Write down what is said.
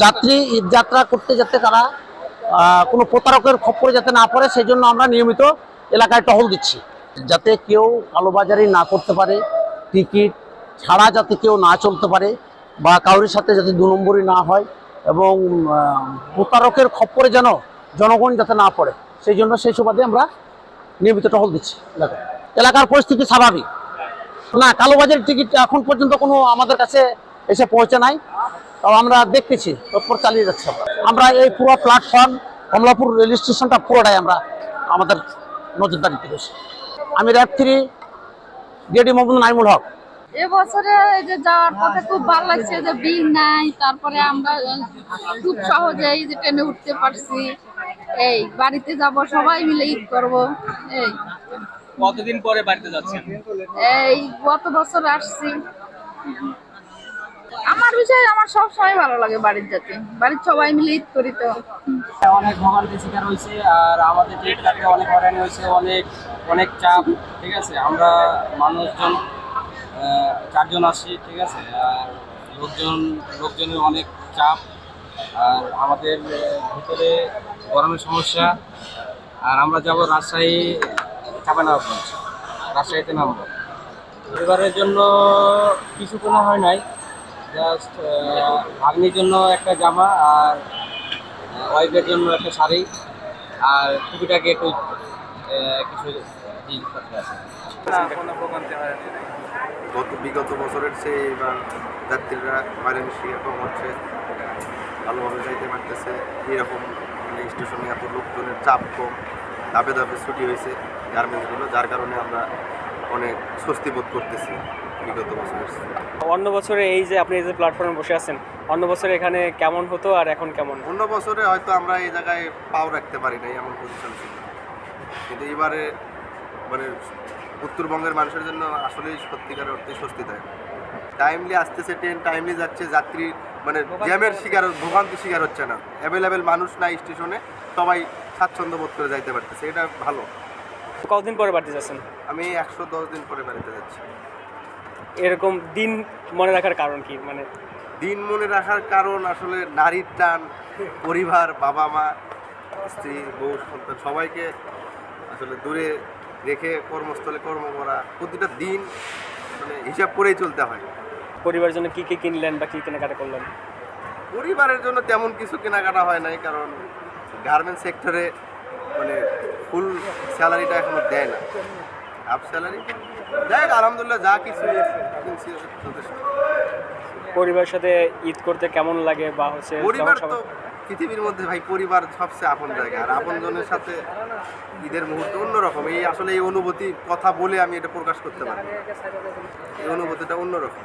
যাত্রী ঈদ যাত্রা করতে যাতে তারা কোনো প্রতারকের খপ্পরে যাতে না পড়ে, সেই জন্য আমরা নিয়মিত এলাকায় টহল দিচ্ছি, যাতে কেউ কালোবাজারি না করতে পারে, টিকিট ছাড়া যাতে কেউ না চলতে পারে, বা কারোর সাথে যাতে 2 নম্বরই না হয়, এবং প্রতারকের খপ্পরে যেন জনগণ যাতে না পড়ে, সেই জন্য সেই সুবাদে আমরা নিয়মিত টহল দিচ্ছি। এলাকার পরিস্থিতি স্বাভাবিক না, কালোবাজারের টিকিট এখন পর্যন্ত কোনো আমাদের কাছে এসে পৌঁছে নাই, তাও আমরা দেখতেছি, তৎপর চালিয়ে যাচ্ছি। আমরা এই পুরো প্ল্যাটফর্ম কমলাপুর রেল স্টেশনটা পুরোটাই আমরা আমাদের নজরদারিতে রয়েছে। আমি র্যাব 3 ডিডি মোহাম্মদ নাইমুল হক। এবছরে এই যে যাওয়ার পথে খুব ভালো লাগছে যে ভিড় নাই, তারপরে আমরা খুব সহজেই যে ট্রেনে উঠতে পারছি, এই বাড়িতে যাব, সবাই মিলে ঈদ করব। এই কতদিন পরে বাড়িতে যাচ্ছেন? এই গত বছর আসছি। আমার বিষয় আমার সব সময় ভালো লাগে বাড়ির যেতে, বাড়ির সবাই মিলে ঈদ করি তো। অনেক ভোগান্তির শিকার হয়েছে, আর আমাদের টিকিট কাটতে অনেক হয়রানি হয়েছে, অনেক অনেক চাপ। ঠিক আছে, আমরা মানুষজন 4 জন আসি, ঠিক আছে, আর লোকজনের অনেক চাপ, আর আমাদের ভিতরে গরমের সমস্যা। আর আমরা যাব রাজশাহী, চাঁপাইনবাবগঞ্জ, রাজশাহীতে নামবো। পরিবারের জন্য কিছু কেনা হয় নাই, জাস্ট ভাগ্নির জন্য একটা জামা, আর ওয়াইফের জন্য একটা শাড়ি, আর টুপিটাকে একটু কিছু জিনিসপত্র আছে। বিগত বছরের চেয়ে এবার যাত্রীরা হয়রানি শিকার কম হচ্ছে, ভালোভাবে যাইতে পারতেছে। এরকম মানে স্টেশনে এত লোকজনের চাপ কম, ধাপে ধাপে ছুটি হয়েছে গার্মেন্টসগুলো, যার কারণে আমরা অনেক স্বস্তি বোধ করতেছি বিগত বছরের। অন্য বছরে এই যে আপনি এই যে প্ল্যাটফর্মে বসে আছেন, অন্য বছরে এখানে কেমন হতো আর এখন কেমন? অন্য বছরে হয়তো আমরা এই জায়গায় পাও রাখতে পারি নাই, এমন পজিশন ছিল, কিন্তু এবারে মানে উত্তরবঙ্গের মানুষের জন্য আসলেই সত্যিকার অর্থে স্বস্তি দেয়। টাইমলি আসতেছে ট্রেন, টাইমলি যাচ্ছে, যাত্রী মানে জ্যামের শিকার, ভোগান্তির শিকার হচ্ছে না, অ্যাভেলেবেল মানুষ নাই স্টেশনে, সবাই স্বাচ্ছন্দ্য বোধ করে যাইতে পারতেছে, এটা ভালো। কতদিন পরে বাড়িতে যাচ্ছেন? আমি 110 দিন পরে বাড়িতে যাচ্ছি। এরকম দিন মনে রাখার কারণ কি? মানে দিন মনে রাখার কারণ আসলে নারীর টান, পরিবার, বাবা মা, স্ত্রী, বউ, সন্তান সবাইকে আসলে দূরে রেখে কর্মস্থলে কর্ম করা, প্রতিটা দিন মানে হিসাব করেই চলতে হয়। পরিবারের জন্য কি কি কিনলেন বা কি কেনাকাটা করলেন? পরিবারের জন্য তেমন কিছু কেনাকাটা হয় নাই, কারণ গার্মেন্টস সেক্টরে মানে ফুল স্যালারিটা এখনো দেয় না, হাফ স্যালারি। যাই হোক, আলহামদুলিল্লাহ যা কিছু কিনছি যথেষ্ট। পরিবারের সাথে ঈদ করতে কেমন লাগে বা হচ্ছে পরিবার তো পৃথিবীর মধ্যে ভাই, পরিবার সবচেয়ে আপন জায়গা, আর আপনজনের সাথে ঈদের মুহূর্ত অন্যরকম। এই আসলে এই অনুভূতি কথা বলে আমি এটা প্রকাশ করতে পারি, এই অনুভূতিটা অন্যরকম।